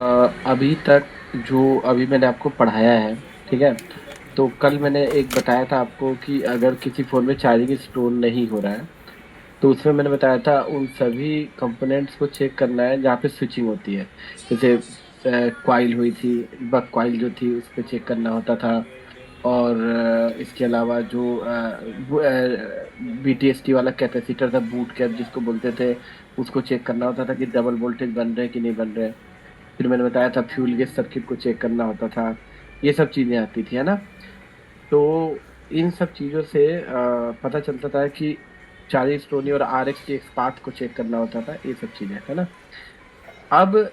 अ, अभी तक जो अभी मैंने आपको पढ़ाया है, ठीक है? तो कल मैंने एक बताया था आपको कि अगर किसी फ़ोन में चार्जिंग स्टोर नहीं हो रहा है, तो उसमें मैंने बताया था उन सभी कंपोनेंट्स को चेक करना है जहाँ पे स्विचिंग होती है। जैसे कॉइल हुई थी, बक कॉइल जो थी उस पे चेक करना होता था। और इसके अलावा जो बीटीएसटी वाला कैपेसिटर था, बूट कैप जिसको बोलते थे, उसको चेक करना होता था कि डबल वोल्टेज बन रहे हैं कि नहीं बन रहे। फिर मैंने बताया था फ्यूल गेज सर्किट को चेक करना होता था। ये सब चीजें आती थी, है ना? तो इन सब चीजों से पता चलता था कि चार्जिंग स्टोनी और आरएक्स की एक्स पाथ को चेक करना होता था, ये सब चीजें, है ना? अब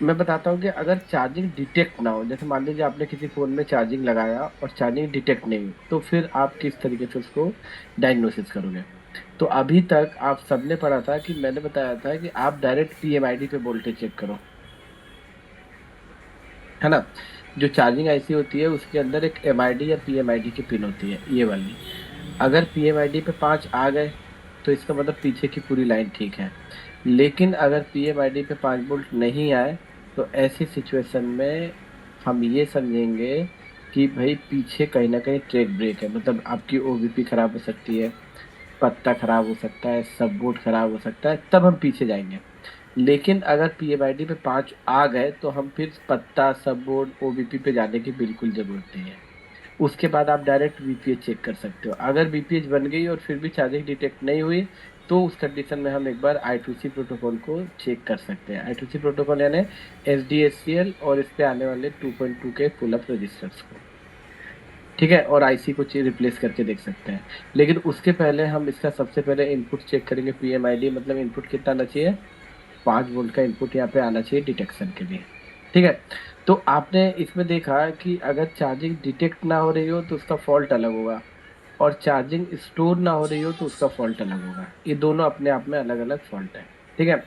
मैं बताता हूँ कि अगर चार्जिंग डिटेक्ट ना हो, जैसे मान लीजिए आपने किसी फोन में चार्जिंग लगाया और चार्जिंग डिटेक्ट नहीं हुई, तो फिर आप किस तरीके से उसको डायग्नोसिस करोगे? तो अभी तक आप सबने पढ़ा था कि मैंने बताया था कि आप डायरेक्ट पीएमआईडी पे वोल्टेज चेक करो, है ना? जो चार्जिंग आईसी होती है उसके अंदर एक एमआईडी या पीएमआईडी की पिन होती है, ये वाली। अगर पीएमआईडी पे 5 आ गए तो इसका मतलब पीछे की पूरी लाइन ठीक है। लेकिन अगर पीएमआईडी पे 5 वोल्ट नहीं आए, तो ऐसी सिचुएशन में हम ये समझेंगे कि भाई पीछे कहीं ना कहीं ट्रैक ब्रेक है, मतलब आपकी ओबीपी खराब हो सकती है, पत्ता खराब हो सकता है, सब बोर्ड खराब हो सकता है, तब हम पीछे जाएंगे। लेकिन अगर पीएमआईडी पे 5 आ गए तो हम फिर पत्ता, सब बोर्ड, ओबीपी पे जाने की बिल्कुल जरूरत नहीं है। उसके बाद आप डायरेक्ट बीपीएच चेक कर सकते हो। अगर बीपीएच बन गई और फिर भी चार्जिंग डिटेक्ट नहीं हुई, तो उस कंडीशन में हम एक बार I2C प्रोटोकॉल को चेक कर सकते हैं। I2C प्रोटोकॉल यानी SDHCL, और इस पे आने वाले 2.2 के पुल अप रजिस्टर्स को, ठीक है, और आईसी को रिप्लेस करके देख सकते हैं। लेकिन उसके पहले हम इसका सबसे पहले इनपुट चेक करेंगे, पीएमआईडी मतलब इनपुट कितना आना चाहिए, 5 वोल्ट का इनपुट यहाँ पे आना चाहिए डिटेक्शन के लिए, ठीक है? तो आपने इसमें देखा कि अगर चार्जिंग डिटेक्ट ना हो रही हो तो उसका फॉल्ट अलग होगा, और चार्जिंग स्टोर ना हो रही हो तो उसका फॉल्ट अलग होगा। ये दोनों अपने आप में अलग अलग फॉल्ट है, ठीक है?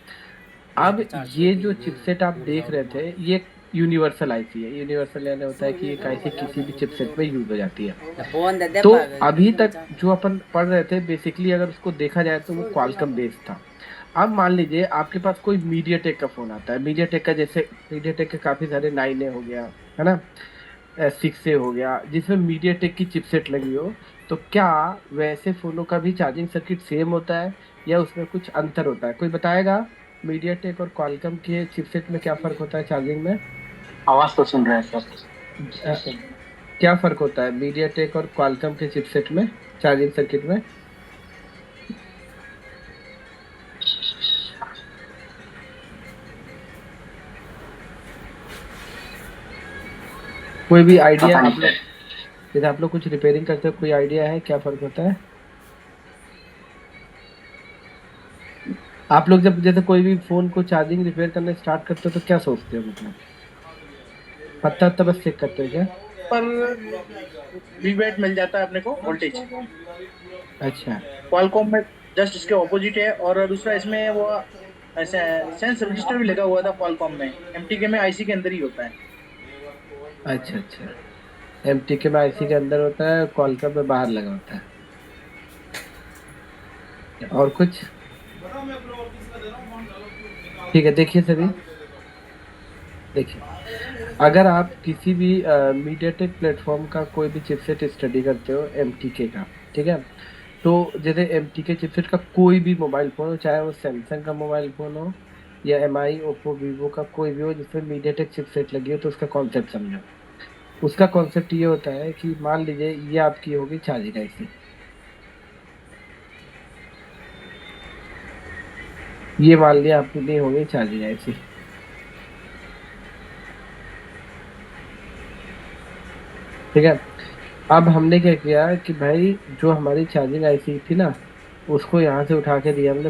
अब ये जो चिपसेट आप देख रहे थे, ये यूनिवर्सल आईसी है। यूनिवर्सल यानी होता है कि एक आईसी किसी भी चिपसेट में यूज हो जाती है। तो अभी तक जो अपन पढ़ रहे थे, बेसिकली अगर उसको देखा जाए तो वो क्वालकॉम बेस्ड था। अब मान लीजिए आपके पास कोई मीडियाटेक का फोन आता है, मीडियाटेक का, जैसे मीडियाटेक के काफी सारे 9A हो गया, है ना, 6A हो गया, जिसमें मीडियाटेक की चिपसेट लगी हो, तो क्या वैसे फोनों का भी चार्जिंग सर्किट सेम होता है या उसमें कुछ अंतर होता है? कोई बताएगा? मीडियाटेक और क्वालकॉम के चिपसेट में क्या फर्क होता है चार्जिंग में? आवाज तो सुन रहे हैं सर। अ, क्या फर्क होता है मीडियाटेक और क्वालकॉम के चिपसेट में, चार्जिंग सर्किट में? कोई भी आइडिया पता नहीं आप लोग? सर। जैसे आप लोग कुछ रिपेयरिंग करते हो, कोई आइडिया है क्या फर्क होता है? आप लोग जब जैसे कोई भी फोन को चार्जिंग रिपेयर करना स्टार्ट करते हो तो क्या सोचते हो, मतलब पत्ता वत्ता बस चेक करते हो क्या? पर वीवेट मिल जाता है अपने को वोल्टेज। अच्छा। क्वालकॉम में जस्ट इसके ऑपोजिट है। और दूसरा इसमें वो ऐसा सेंस रजिस्टर भी लगा हुआ था क्वालकॉम में। एमटीके में आईसी के अंदर ही होता है। अच्छा अच्छा। एमटीके में आईसी के अंदर होता है, क्वालकॉम में बाहर लगा होता है। और कुछ? ठीक है, देखिए सभी, देखिए, अगर आप किसी भी मीडियाटेक प्लेटफॉर्म का कोई भी चिपसेट स्टडी करते हो एमटीके का, ठीक है, तो जैसे एमटीके चिपसेट का कोई भी मोबाइल फोन हो, चाहे वो सैमसंग का मोबाइल फोन हो या एमआई, ओप्पो, वीवो का कोई भी हो जिसमें मीडियाटेक चिपसेट लगी हो, तो उसका कॉन्सेप्ट समझो। उसका कॉन्सेप्ट ये होता है कि मान लीजिए ये आपकी होगी चार्जिंग आईसी, ये मान लिया आपकी होगी चार्जिंग आईसी, ठीक है? अब हमने क्या किया कि भाई जो हमारी चार्जिंग आईसी थी ना, उसको यहाँ से उठा के दिया हमने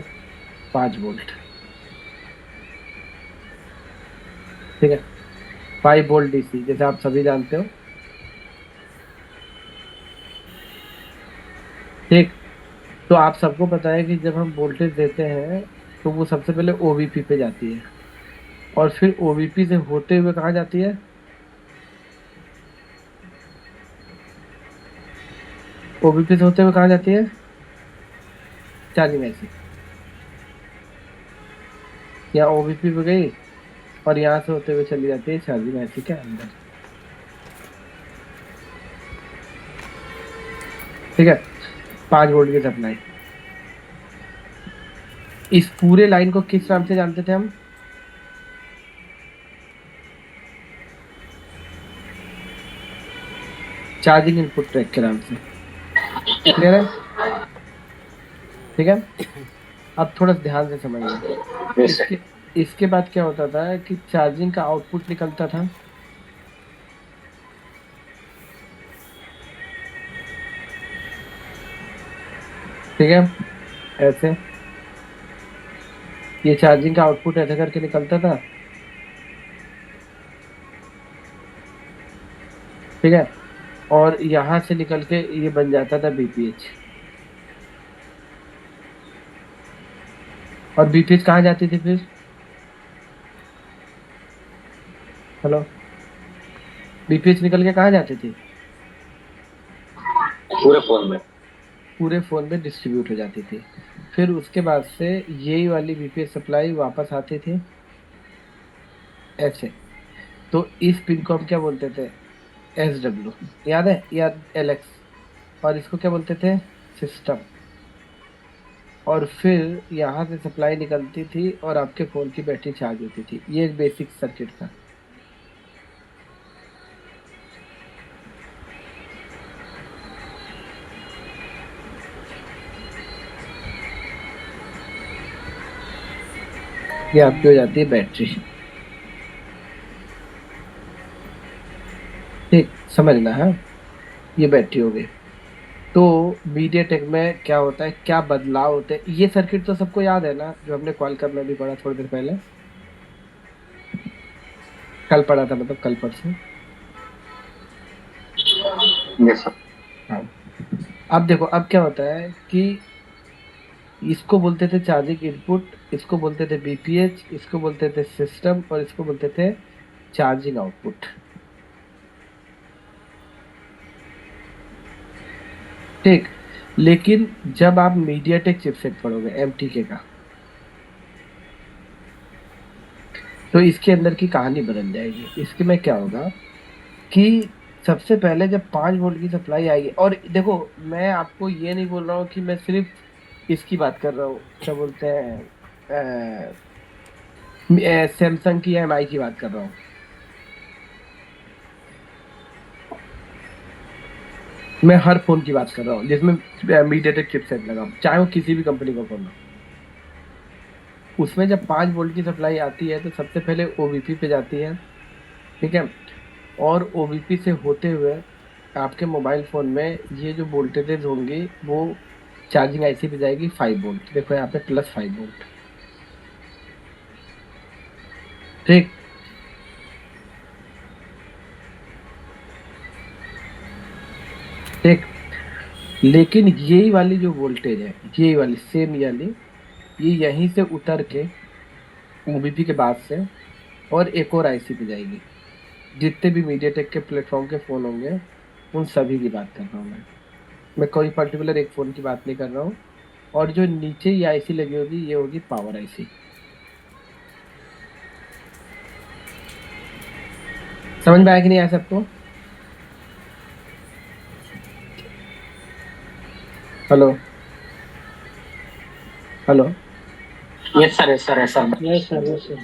5 वोल्ट, ठीक है, 5 वोल्ट डीसी, जैसे आप सभी जानते हो, ठीक? तो आप सबको पता है कि जब हम वोल्टेज देते हैं तो वो सबसे पहले ओबीपी पे जाती है, और फिर ओबीपी से होते हुए कहाँ जाती है? ओबीपी से होते हुए कहाँ जाती है चार्जिंग आईसी? या ओबीपी पे गई और यहाँ से होते हुए चली जाती है चार्जिंग आईसी के अंदर। ठीक है, 5 वोल्ट की सप्लाई। इस पूरे लाइन को किस नाम से जानते थे हम? चार्जिंग इनपुट ट्रैक के नाम से। क्लियर है? ठीक है, अब थोड़ा ध्यान से समझिए। इसके बाद क्या होता था कि चार्जिंग का आउटपुट निकलता था। ठीक है, ऐसे ये चार्जिंग का आउटपुट ऐसे करके निकलता था। ठीक है, और यहाँ से निकल के ये बन जाता था बीपीएच। और बीपीएच कहाँ जाती थी फिर? हेलो, बीपीएच निकल के कहाँ जाती थी? पूरे फोन में। पूरे फोन में डिस्ट्रीब्यूट हो जाती थी। फिर उसके बाद से यही वाली बीपीएच सप्लाई वापस आती थी ऐसे। तो इस पिन को हम क्या बोलते थे? SW, याद है? या LX। और इसको क्या बोलते थे? सिस्टम। और फिर यहाँ से सप्लाई निकलती थी और आपके फ़ोन की बैटरी चार्ज होती थी। ये एक बेसिक सर्किट था। ये आपकी हो जाती है बैटरी। ठीक, समझना है? ये बैटरी हो गई। तो मीडियाटेक में क्या होता है, क्या बदलाव होते हैं, ये सर्किट तो सबको याद है ना, जो हमने क्वालकॉम में भी पढ़ा थोड़ी देर पहले। कल पढ़ा था, मतलब कल परसों। Yes sir. हाँ, अब देखो, अब क्या होता है कि इसको बोलते थे चार्जिंग इनपुट, इसको बोलते थे बीपीएच, इसको बोलते थे सिस्टम, और इसको बोलते थे चार्जिंग आउटपुट। ठीक, लेकिन जब आप मीडियाटेक चिपसेट पढ़ोगे एमटीके का, तो इसके अंदर की कहानी बदल जाएगी। इसके में क्या होगा कि सबसे पहले जब 5 वोल्ट की सप्लाई आएगी, और देखो मैं आपको ये नहीं बोल रहा हूँ कि मैं सिर्फ इसकी बात कर रहा हूँ, क्या बोलते हैं, सैमसंग की या एमआई की बात कर रहा हूँ। मैं हर फोन की बात कर रहा हूँ जिसमें मीडियाटेक चिपसेट लगा हो, चाहे वो किसी भी कंपनी का फोन हो। उसमें जब 5 वोल्ट की सप्लाई आती है तो सबसे पहले ओबीपी पे जाती है। ठीक है, और ओबीपी से होते हुए आपके मोबाइल फ़ोन में ये जो वोल्टेजेस होंगी वो चार्जिंग आईसी पे जाएगी 5 वोल्ट। देखो यहाँ पे +5 वोल्ट। ठीक, ठीक, लेकिन यही वाली जो वोल्टेज है, यही वाली सेम वाली, ये यहीं से उतर के ओबीपी के बाद से और एक और आईसी पे जाएगी। जितने भी मीडियाटेक के प्लेटफॉर्म के फ़ोन होंगे उन सभी की बात कर रहा हूँ मैं कोई पर्टिकुलर एक फ़ोन की बात नहीं कर रहा हूँ। और जो नीचे ये आईसी लगी होगी ये होगी पावर आईसी। समझ में आया कि नहीं आया सबको? Hello, hello. Yes sir, yes sir, yes sir. Yes sir, yes sir.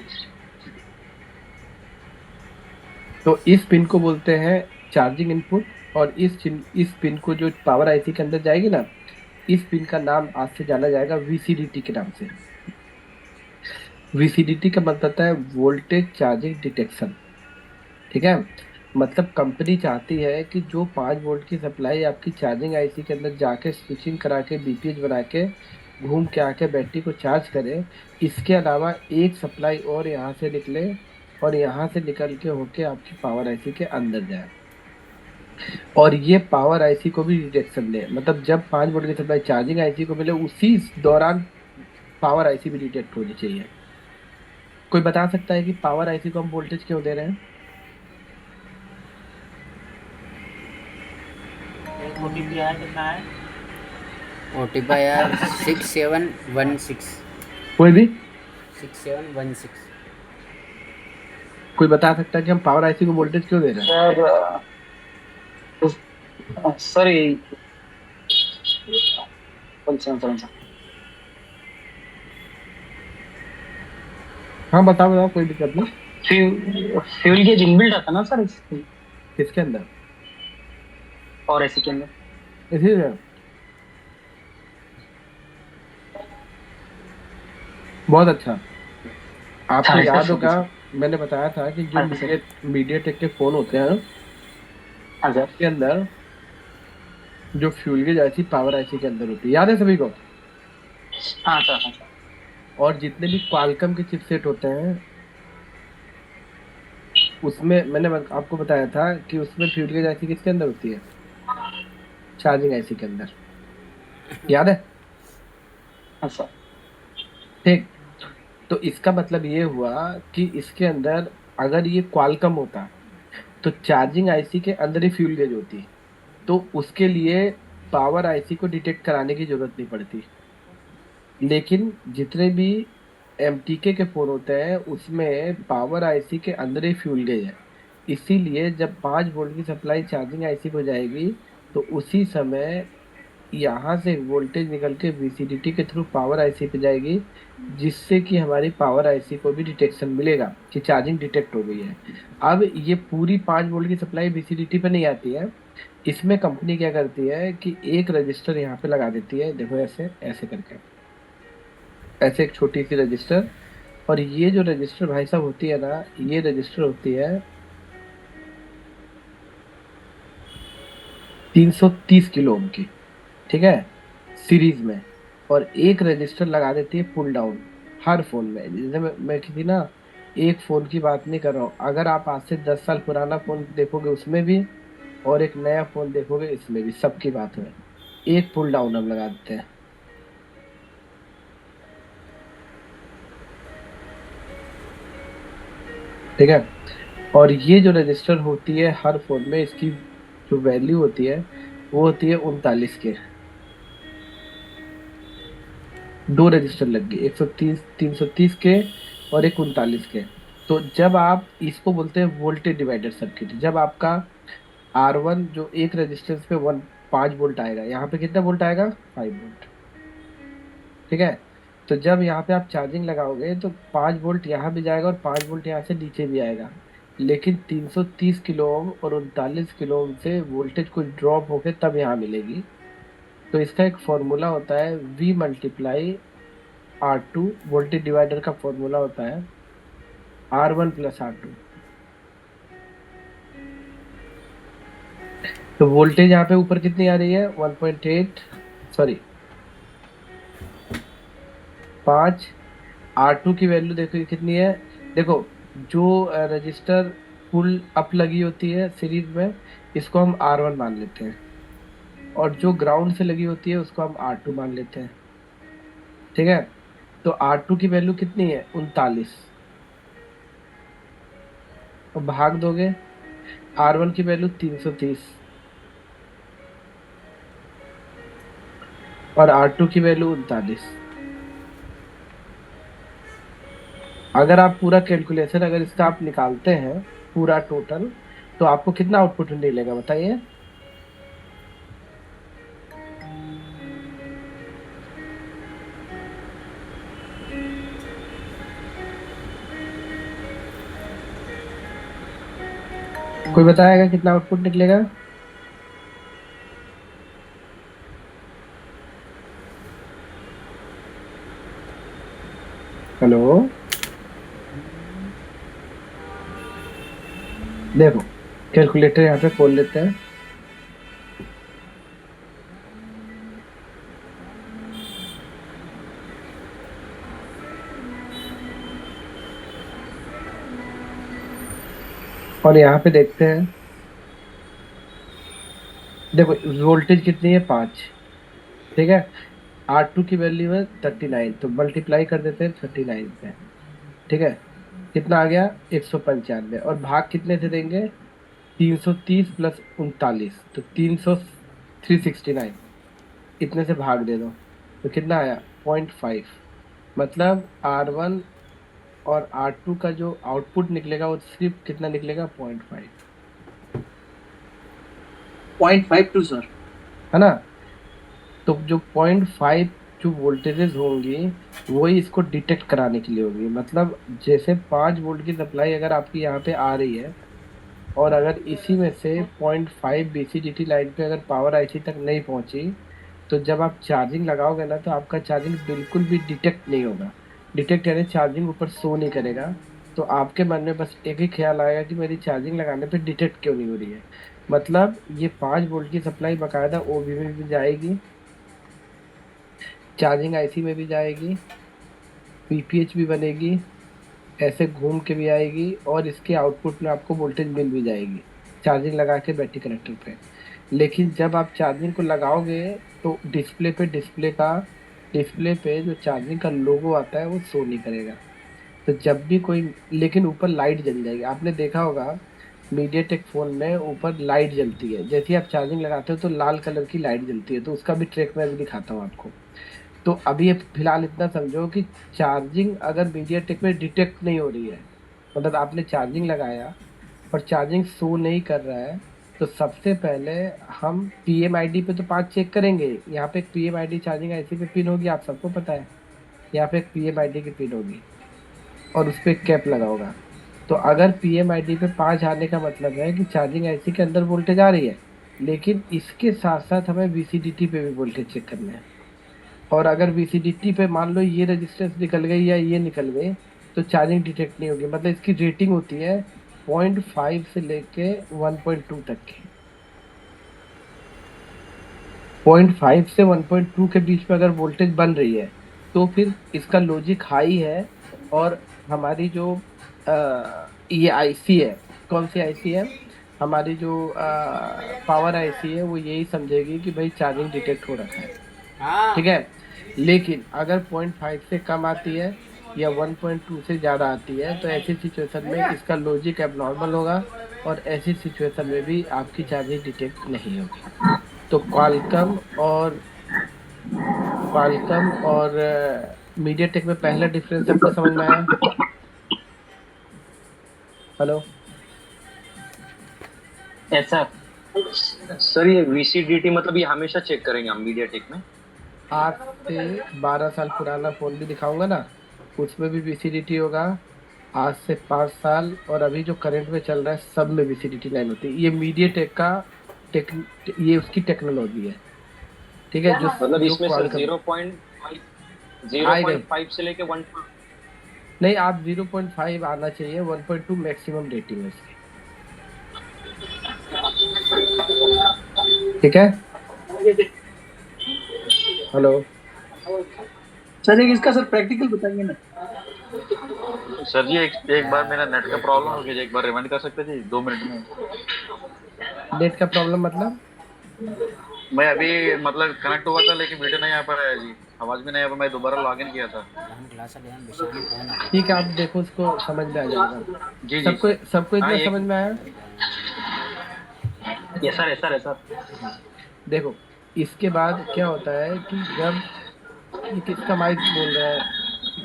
तो इस पिन को बोलते हैं चार्जिंग इनपुट, और इस पिन को जो पावर आईसी के अंदर जाएगी ना, इस पिन का नाम आज से जाना जाएगा VCDT के नाम से। VCDT का मतलब होता है वोल्टेज चार्जिंग डिटेक्शन। ठीक है, मतलब कंपनी चाहती है कि जो 5 वोल्ट की सप्लाई आपकी चार्जिंग आईसी के अंदर जाके स्विचिंग करा के बीपीएच बना के घूम के आके बैटरी को चार्ज करे, इसके अलावा एक सप्लाई और यहाँ से निकले और यहाँ से निकल के होके आपकी पावर आईसी के अंदर जाए, और ये पावर आईसी को भी डिटेक्शन दे। मतलब जब 5 वोल्ट की सप्लाई चार्जिंग आईसी को मिले उसी दौरान पावर आईसी भी डिटेक्ट होनी चाहिए। कोई बता सकता है कि पावर आईसी को हम वोल्टेज क्यों दे रहे हैं? ओटीपी आया, कितना है? ओटीपी आया 6716। कोई भी 6716। कोई बता सकता है कि हम पावर आईसी को वोल्टेज क्यों दे रहे हैं? सर सर ये कौन सा हाँ बताओ बताओ, कोई दिक्कत नहीं। फ्यूल गेज इनबिल्ट आता ना सर किसके अंदर? और ऐसे के अंदर। इसी से। बहुत अच्छा। आपको हाँ याद सर होगा, मैंने बताया था कि जो हाँ सर मीडिया टेक के फोन होते हैं हाँ सर उसके अंदर जो fuel gauge IC power IC के अंदर होती है, याद है सभी को? हाँ सर हाँ सर और जितने भी क्वालकॉम के चिपसेट होते हैं उसमें मैंने आपको बताया था कि उसमें फ्यूल गेज आईसी किसके अंदर होती है? चार्जिंग आईसी के अंदर। याद है? हाँ सर ठीक। तो इसका मतलब ये हुआ कि इसके अंदर अगर ये क्वालकॉम होता तो चार्जिंग आईसी के अंदर ही फ्यूल गेज होती, तो उसके लिए पावर आईसी को डिटेक्ट कराने की जरूरत नहीं पड़ती। लेकिन जितने भी एमटीके के फोन होते हैं उसमें पावर आईसी के अंदर ही फ्यूल गेज है। इसीलिए जब 5 वोल्ट की सप्लाई चार्जिंग आईसी को जाएगी तो उसी समय यहाँ से वोल्टेज निकल के वीसीडीटी के थ्रू पावर आईसी पे जाएगी, जिससे कि हमारी पावर आईसी को भी डिटेक्शन मिलेगा कि चार्जिंग डिटेक्ट हो गई है। अब ये पूरी 5 वोल्ट की सप्लाई वीसीडीटी पे नहीं आती है। इसमें कंपनी क्या करती है कि एक रजिस्टर यहाँ पे लगा देती है, देखो ऐसे ऐसे करके, ऐसे एक छोटी सी रजिस्टर। और ये जो रजिस्टर भाई साहब होती है ना, ये रजिस्टर होती है 330 किलो ओम की, ठीक है, सीरीज में। और एक रजिस्टर लगा देती है पुल डाउन हर फोन में। जैसे मैं किसी ना एक फोन की बात नहीं कर रहा हूँ, अगर आप आज से 10 साल पुराना फोन देखोगे उसमें भी, और एक नया फोन देखोगे इसमें भी, सबकी बात है, एक पुल डाउन हम लगा देते हैं। ठीक है। और ये जो रजिस्टर होती है हर फोन में, इसकी जो वैल्यू होती है वो होती है 39 के। दो रजिस्टर लग गए, 130 330 के और एक 39 के। तो जब आप इसको बोलते हैं वोल्टेज डिवाइडर सर्किट, जब आपका R1 जो एक रेजिस्टेंस पे 5 वोल्ट आएगा, यहाँ पे कितना वोल्ट आएगा? 5 वोल्ट। ठीक है। तो जब यहाँ पे आप चार्जिंग लगाओगे तो 5 वोल्ट यहाँ भी जाएगा और 5 वोल्ट यहाँ से नीचे भी आएगा। लेकिन 330 किलो ओम और 39 किलो ओम से वोल्टेज कुछ ड्रॉप होके तब यहाँ मिलेगी। तो इसका एक फॉर्मूला होता है V × R2, वोल्टेज डिवाइडर का फॉर्मूला होता है R1 + R2। तो वोल्टेज यहाँ पे ऊपर कितनी आ रही है? 1.8, सॉरी 5। R2 की वैल्यू देखो ये कितनी है। देखो, जो रजिस्टर पुल अप लगी होती है सीरीज में, इसको हम R1 मान लेते हैं, और जो ग्राउंड से लगी होती है उसको हम R2 मान लेते हैं। ठीक है। तो R2 की वैल्यू कितनी है? 39। और भाग दोगे, R1 की वैल्यू 330 और R2 की वैल्यू 39। अगर आप पूरा कैलकुलेशन अगर इसका आप निकालते हैं पूरा टोटल, तो आपको कितना आउटपुट मिलेगा बताइए? कोई बताएगा कितना आउटपुट निकलेगा? हेलो, देखो कैलकुलेटर यहाँ पे खोल लेते हैं। और यहाँ पे देखते हैं, देखो वोल्टेज कितनी है? 5। ठीक है। R2 की वैल्यू है 39, तो मल्टीप्लाई कर देते हैं 39 से। ठीक है। कितना आ गया? 195। और भाग कितने से देंगे? 330 + 39, तो 369। इतने से भाग दे दो तो कितना आया? 0.5। मतलब R1 और R2 का जो आउटपुट निकलेगा वो सिर्फ कितना निकलेगा, 0.5, 0.52 सर। है ना। तो जो 0.5 जो वोल्टेजेस होंगी वही इसको डिटेक्ट कराने के लिए होगी। मतलब जैसे 5 वोल्ट की सप्लाई अगर आपकी यहाँ पे आ रही है और अगर इसी में से 0.5 BCDT लाइन पे अगर पावर आईसी तक नहीं पहुंची, तो जब आप चार्जिंग लगाओगे ना तो आपका चार्जिंग बिल्कुल भी डिटेक्ट नहीं होगा। डिटेक्ट यानी चार्जिंग ऊपर शो नहीं करेगा। तो आपके मन में बस एक ही ख्याल आएगा कि मेरी चार्जिंग लगाने पे डिटेक्ट क्यों नहीं हो रही है। मतलब ये 5 वोल्ट की सप्लाई बकायदा ओबी में भी जाएगी, चार्जिंग आईसी में भी जाएगी, पीपीएच भी बनेगी, ऐसे घूम के भी आएगी और इसके आउटपुट में आपको वोल्टेज मिल भी जाएगी चार्जिंग लगा के बैटरी कनेक्टर पे। लेकिन जब आप चार्जिंग को लगाओगे तो डिस्प्ले पे जो चार्जिंग का लोगो आता है वो शो नहीं करेगा। तो जब भी कोई, लेकिन ऊपर लाइट जल जाएगी। आपने देखा होगा मीडियाटेक फोन में ऊपर लाइट जलती है, जैसे ही आप चार्जिंग लगाते हो तो लाल कलर की लाइट जलती है। तो उसका भी ट्रैक मैं अभी दिखाता हूँ आपको। तो अभी ये फिलहाल इतना समझो कि चार्जिंग अगर मीडियाटेक में डिटेक्ट नहीं हो रही है, मतलब आपने चार्जिंग लगाया और चार्जिंग शो नहीं कर रहा है, तो सबसे पहले हम पीएमआईडी पे तो 5 चेक करेंगे। यहाँ पे एक पीएमआईडी चार्जिंग आईसी पे पिन होगी, आप सबको पता है। यहाँ पे एक पीएमआईडी की पिन होगी और उस पर कैप लगा होगा। तो अगर पीएमआईडी पे 5 आने का मतलब है कि चार्जिंग आईसी के अंदर वोल्टेज आ रही है, लेकिन इसके साथ साथ हमें वीसीडीटी पे भी वोल्टेज चेक करना है। और अगर वीसीडीटी पे मान लो ये रेजिस्टेंस निकल गई या ये निकल गई तो चार्जिंग डिटेक्ट नहीं होगी। मतलब इसकी रेटिंग होती है 0.5 से लेके 1.2 तक की। 0.5 से 1.2 के बीच में अगर वोल्टेज बन रही है तो फिर इसका लॉजिक हाई है। और हमारी जो ये आईसी है, कौन सी आईसी है, हमारी जो पावर आईसी है, वो यही समझेगी कि भाई चार्जिंग डिटेक्ट हो रखा है। ठीक है। लेकिन अगर 0.5 से कम आती है या 1.2 से ज़्यादा आती है तो ऐसी सिचुएशन में इसका लॉजिक एबनॉर्मल होगा और ऐसी सिचुएशन में भी आपकी चार्जिंग डिटेक्ट नहीं होगी। तो क्वालकम और मीडियाटेक में पहला डिफरेंस आपको समझ में आया। हेलो ऐसा सर ये VCDT मतलब ये हमेशा चेक करेंगे हम मीडियाटेक में? आज से 12 साल पुराना फ़ोन भी दिखाऊंगा ना, उसमें भी वीसीडीटी होगा। आज से 5 साल और अभी जो करंट में चल रहा है सब में वीसीडीटी लाइन होती है। ये मीडियाटेक का ये उसकी टेक्नोलॉजी है। ठीक है। जो मतलब जो इसमें सर Qualcomm 0.5 से लेके 1. नहीं, आप 0.5 आना चाहिए, 1.2 मैक्सिमम रेटिंग है इसकी। ठीक है। हेलो सर एक इसका सर प्रैक्टिकल बताइए ना। सर जी एक बार मेरा नेट का प्रॉब्लम हो गया, एक बार रिमाइंड कर सकते थे 2 मिनट में? नेट का प्रॉब्लम मतलब? मैं अभी मतलब कनेक्ट हुआ था लेकिन वीडियो नहीं आ पाया जी, आवाज भी नहीं आ पाया। मैं दोबारा लॉगिन किया था। ठीक है, आप देखो, उसको समझ में आ जाएगा। जी सबको हाँ, इतना समझ में आया? Yes sir, yes sir, yes sir. देखो, इसके बाद क्या होता है कि जब ये किसका माइक बोल रहा है,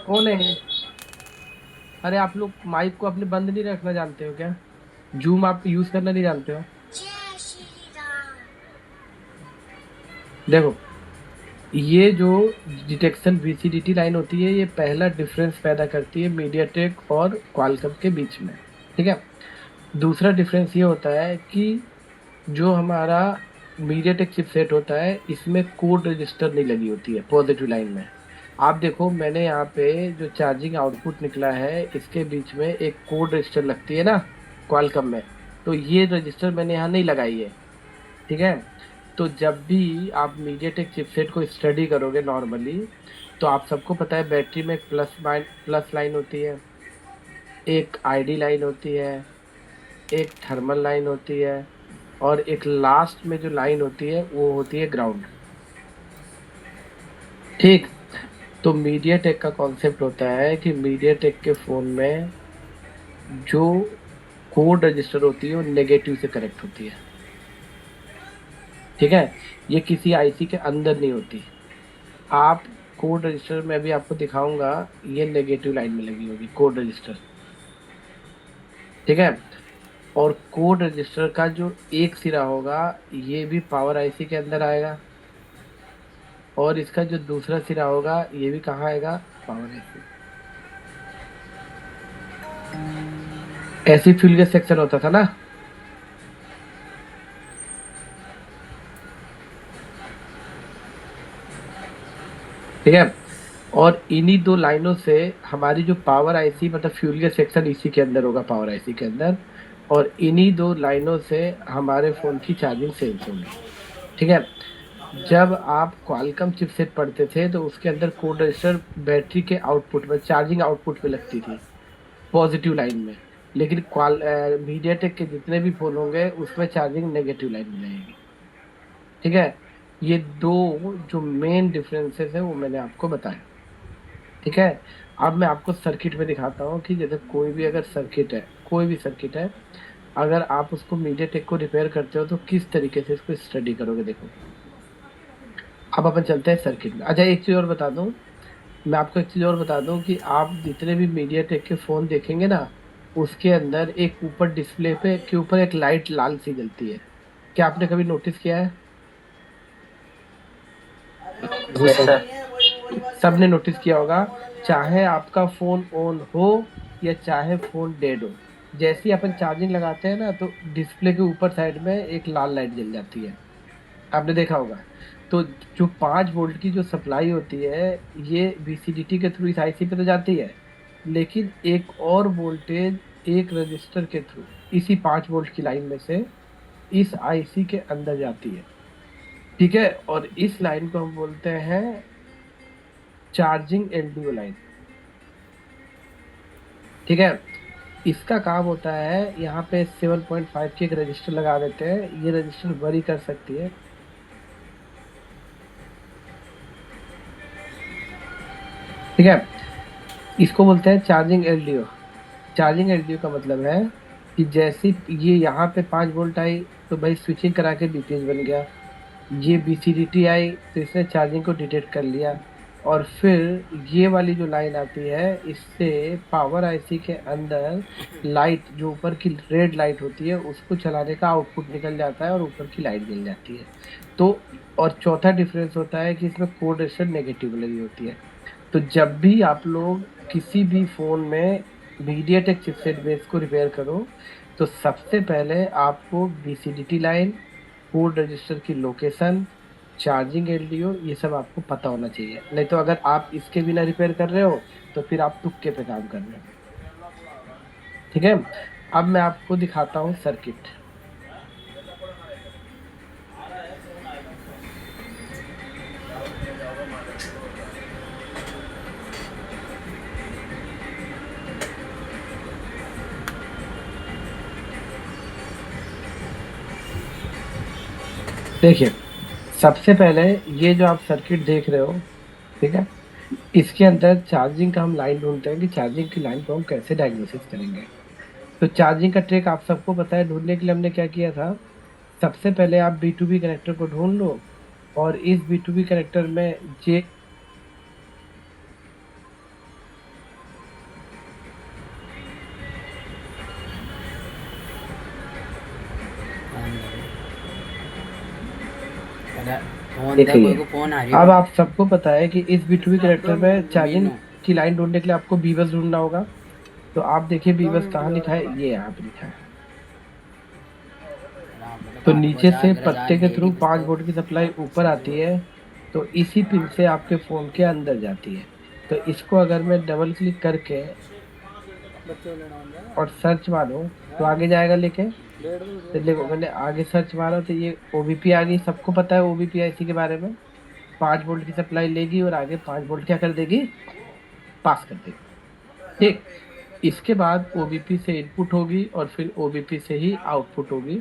कौन है? अरे आप लोग माइक को अपने बंद नहीं रखना जानते हो क्या? जूम आप यूज करना नहीं जानते हो? देखो, ये जो डिटेक्शन वीसीडीटी लाइन होती है, ये पहला डिफरेंस पैदा करती है मीडियाटेक और क्वालकॉम के बीच में। ठीक है। दूसरा डिफरेंस ये होता है कि जो हमारा मीडियाटेक चिपसेट होता है, इसमें कोड रजिस्टर नहीं लगी होती है पॉजिटिव लाइन में। आप देखो, मैंने यहाँ पे जो चार्जिंग आउटपुट निकला है इसके बीच में एक कोड रजिस्टर लगती है ना क्वालकॉम में, तो ये रजिस्टर मैंने यहाँ नहीं लगाई है। ठीक है। तो जब भी आप मीडियाटेक चिपसेट को स्टडी करोगे नॉर्मली, तो आप सबको पता है बैटरी में एक प्लस लाइन होती है, एक आईडी लाइन होती है, एक थर्मल लाइन होती है और एक लास्ट में जो लाइन होती है वो होती है ग्राउंड। ठीक। तो मीडियाटेक का कॉन्सेप्ट होता है कि मीडियाटेक के फ़ोन में जो कोड रजिस्टर होती है वो नेगेटिव से कनेक्ट होती है। ठीक है। ये किसी आईसी के अंदर नहीं होती। आप कोड रजिस्टर में अभी आपको दिखाऊंगा, ये नेगेटिव लाइन में लगी होगी कोड रजिस्टर, ठीक है। और कोड रजिस्टर का जो एक सिरा होगा ये भी पावर आईसी के अंदर आएगा, और इसका जो दूसरा सिरा होगा ये भी कहाँ आएगा, पावर आईसी। ऐसी फ्यूल गैस सेक्शन होता था ना। ठीक है, और इन्हीं दो लाइनों से हमारी जो पावर आईसी मतलब फ्यूल गैस सेक्शन इसी के अंदर होगा, पावर आईसी के अंदर, और इन्हीं दो लाइनों से हमारे फ़ोन की चार्जिंग सेल्स होगी। ठीक है, जब आप क्वालकॉम चिपसेट पढ़ते थे तो उसके अंदर कोड रजिस्टर बैटरी के आउटपुट में, चार्जिंग आउटपुट पे लगती थी पॉजिटिव लाइन में, लेकिन मीडियाटेक के जितने भी फ़ोन होंगे उसमें चार्जिंग नेगेटिव लाइन में रहेगी। ठीक है, ये दो जो मेन डिफरेंसेस है वो मैंने आपको बताया। ठीक है, अब मैं आपको सर्किट में दिखाता हूँ कि जैसे कोई भी अगर सर्किट है, कोई भी सर्किट है, अगर आप उसको मीडियाटेक को रिपेयर करते हो तो किस तरीके से इसको स्टडी करोगे। देखो, अब अपन चलते हैं सर्किट में। अच्छा, एक चीज़ और बता दूँ, मैं आपको एक चीज़ और बता दूँ कि आप जितने भी मीडियाटेक के फ़ोन देखेंगे ना, उसके अंदर एक ऊपर डिस्प्ले पे के ऊपर एक लाइट लाल सी जलती है। क्या आपने कभी नोटिस किया है? जी सर। सबने नोटिस किया होगा, चाहे आपका फ़ोन ऑन हो या चाहे फ़ोन डेड हो, जैसे ही अपन चार्जिंग लगाते हैं ना तो डिस्प्ले के ऊपर साइड में एक लाल लाइट जल जाती है, आपने देखा होगा। तो जो 5 वोल्ट की जो सप्लाई होती है ये VCDT के थ्रू इस आईसी पे तो जाती है, लेकिन एक और वोल्टेज एक रजिस्टर के थ्रू इसी 5 वोल्ट की लाइन में से इस आईसी के अंदर जाती है। ठीक है, और इस लाइन को हम बोलते हैं चार्जिंग LDO लाइन। ठीक है, इसका काम होता है यहाँ पे 7.5 की एक रजिस्टर लगा देते हैं, ये रजिस्टर वरी कर सकती है। ठीक है, इसको बोलते हैं चार्जिंग LDO। चार्जिंग LDO का मतलब है कि जैसे ये यहाँ पे 5 वोल्ट आई तो भाई स्विचिंग करा के BPH बन गया, ये BCDT आई तो इसने चार्जिंग को डिटेक्ट कर लिया, और फिर ये वाली जो लाइन आती है इससे पावर आईसी के अंदर लाइट जो ऊपर की रेड लाइट होती है उसको चलाने का आउटपुट निकल जाता है और ऊपर की लाइट जल जाती है। तो और चौथा डिफरेंस होता है कि इसमें कोड रजिस्टर नेगेटिव लगी होती है। तो जब भी आप लोग किसी भी फ़ोन में मीडियाटेक चिपसेट बेस को रिपेयर करो तो सबसे पहले आपको BCDT लाइन, कोड रजिस्टर की लोकेशन, चार्जिंग LDO ये सब आपको पता होना चाहिए। नहीं तो अगर आप इसके बिना रिपेयर कर रहे हो तो फिर आप तुक्के पे काम कर रहे हो। ठीक है, अब मैं आपको दिखाता हूँ सर्किट। देखिए, सबसे पहले ये जो आप सर्किट देख रहे हो, ठीक है, इसके अंदर चार्जिंग का हम लाइन ढूंढते हैं कि चार्जिंग की लाइन को हम कैसे डायग्नोसिस करेंगे। तो चार्जिंग का ट्रिक आप सबको पता है, ढूंढने के लिए हमने क्या किया था, सबसे पहले आप B2B कनेक्टर को ढूंढ लो और इस B2B कनेक्टर में जे फोन देखिए, को फोन आ रही अब आप सबको पता है कि इस B2B कनेक्टर में चार्जिंग की लाइन ढूंढने के लिए आपको बीबस ढूंढना होगा। तो आप देखिए बीबस कहाँ लिखा है, ये यहाँ पे लिखा है। तो नीचे से पत्ते के थ्रू 5 वोल्ट की सप्लाई ऊपर आती है, तो इसी पिन से आपके फ़ोन के अंदर जाती है। तो इसको अगर मैं डबल क्लिक करके और सर्च मारूँ तो आगे जाएगा लेके। तो देखो, मैंने आगे सर्च मारा तो ये OBP आ गई। सबको पता है OBP IC के बारे में, 5 वोल्ट की सप्लाई लेगी और आगे 5 वोल्ट क्या कर देगी, पास कर देगी। ठीक, इसके बाद OBP से इनपुट होगी और फिर OBP से ही आउटपुट होगी।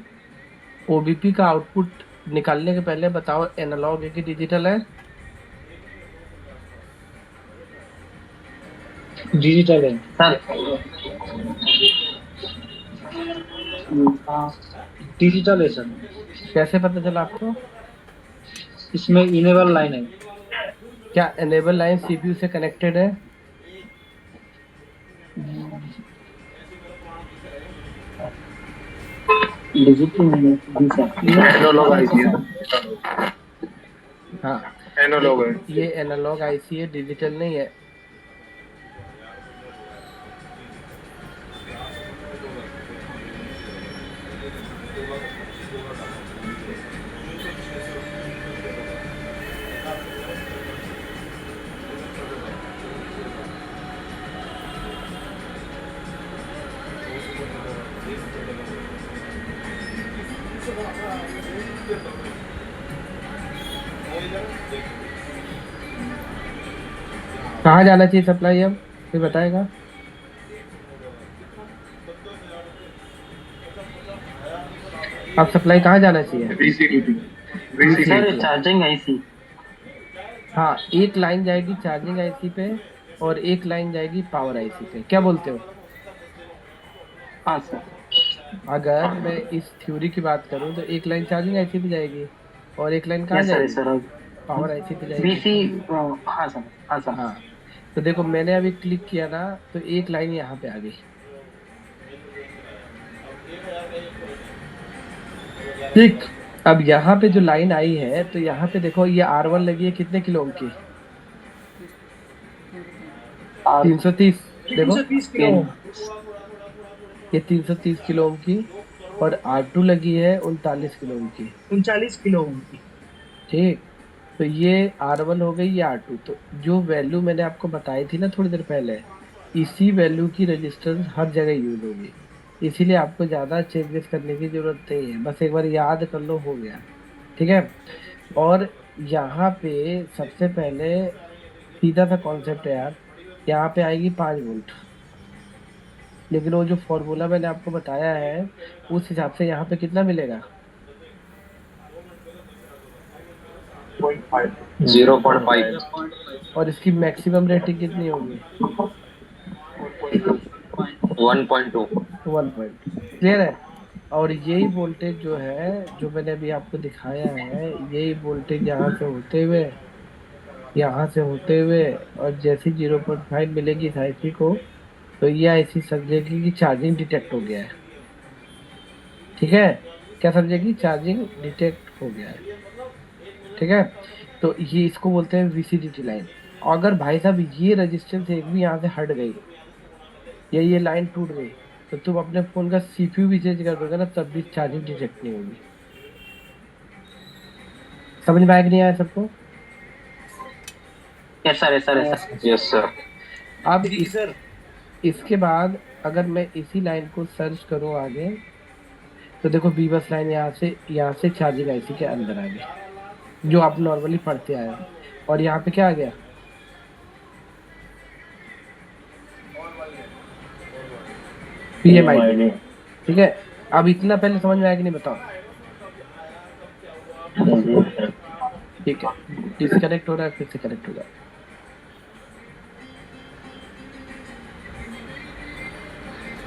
OBP का आउटपुट निकालने के पहले बताओ एनालॉग है कि डिजिटल है? डिजिटल है सर। डिजिटल है सर। कैसे पता चला आपको? इसमें इनेबल लाइन है। क्या एनेबल लाइन सीपीयू से कनेक्टेड है? डिजिटल नहीं है जी सर। एनालॉग आईसी है। हाँ, एनालॉग है। ये एनालॉग आईसी है, डिजिटल नहीं है। कहाँ जाना चाहिए सप्लाई अब, कोई बताएगा? अब सप्लाई कहाँ जाना चाहिए? VCDT. Sir VCDT. Charging IC. हाँ, एक लाइन जाएगी चार्जिंग आईसी पे और एक लाइन जाएगी पावर आईसी पे, क्या बोलते हो? हाँ सर। अगर मैं इस थ्योरी की बात करूं तो एक लाइन चार्जिंग आईसी पे जाएगी और एक लाइन कहाँ यस सर, जाएगी? Yes sir. पावर आईसी पे जाएगी। बीसी। हाँ सर, हाँ सर। हाँ, तो देखो मैंने अभी क्लिक किया ना, तो एक लाइन यहाँ पे आ गई। ठीक, अब यहाँ पे जो लाइन आई है, तो यहाँ पे देखो ये R1 लगी है कितने किलो ओम की? 330। देखो 330 किलो ओम। ये 330 किलो ओम की, और R2 लगी है 39 किलो ओम की। 39 किलो ओम की। ठीक, तो ये R1 हो गई, ये R2। तो जो वैल्यू मैंने आपको बताई थी ना थोड़ी देर पहले, इसी वैल्यू की रेजिस्टेंस हर जगह यूज होगी, इसीलिए आपको ज़्यादा चेंजेस करने की जरूरत नहीं है, बस एक बार याद कर लो, हो गया। ठीक है, और यहाँ पे सबसे पहले सीधा सा कॉन्सेप्ट है यार, यहाँ पे आएगी 5 वोल्ट, लेकिन वो जो फॉर्मूला मैंने आपको बताया है उस हिसाब से यहाँ पे कितना मिलेगा? 0.5। और इसकी मैक्सिमम रेटिंग कितनी होगी? 1.2। 1 पॉइंट। क्लियर है? और यही वोल्टेज जो है, जो मैंने अभी आपको दिखाया है, यही वोल्टेज यहाँ से होते हुए और जैसे 0.5 मिलेगी इस आईसी को, तो ये आईसी समझेगी कि चार्जिंग डिटेक्ट हो गया है। ठीक है, क्या समझेगी? चार्जिंग डिटेक्ट हो गया है। ठीक है, तो ये इसको बोलते हैं वीसीडीटी लाइन। अगर भाई साहब ये रजिस्टेंस एक भी यहाँ से हट गई या ये लाइन टूट गई, तो तुम अपने फोन का सीपीयू भी चेंज कर दोगे ना, तब भी चार्जिंग डिटेक्ट नहीं होगी। समझ में आया कि नहीं आया सबको? Yes sir, yes sir, yes sir. Yes sir. अब जी सर। इसके बाद अगर मैं इसी लाइन को सर्च करूं आगे, तो देखो बी बस लाइन यहाँ से चार्जिंग आईसी के अंदर आ गई, जो आप नॉर्मली पढ़ते आए हो। और यहाँ पे क्या आ गया? PMID। ठीक है, अब इतना पहले समझ में आया कि नहीं बताओ? ठीक है, डिस्कनेक्ट हो रहा है, फिर से कनेक्ट होगा।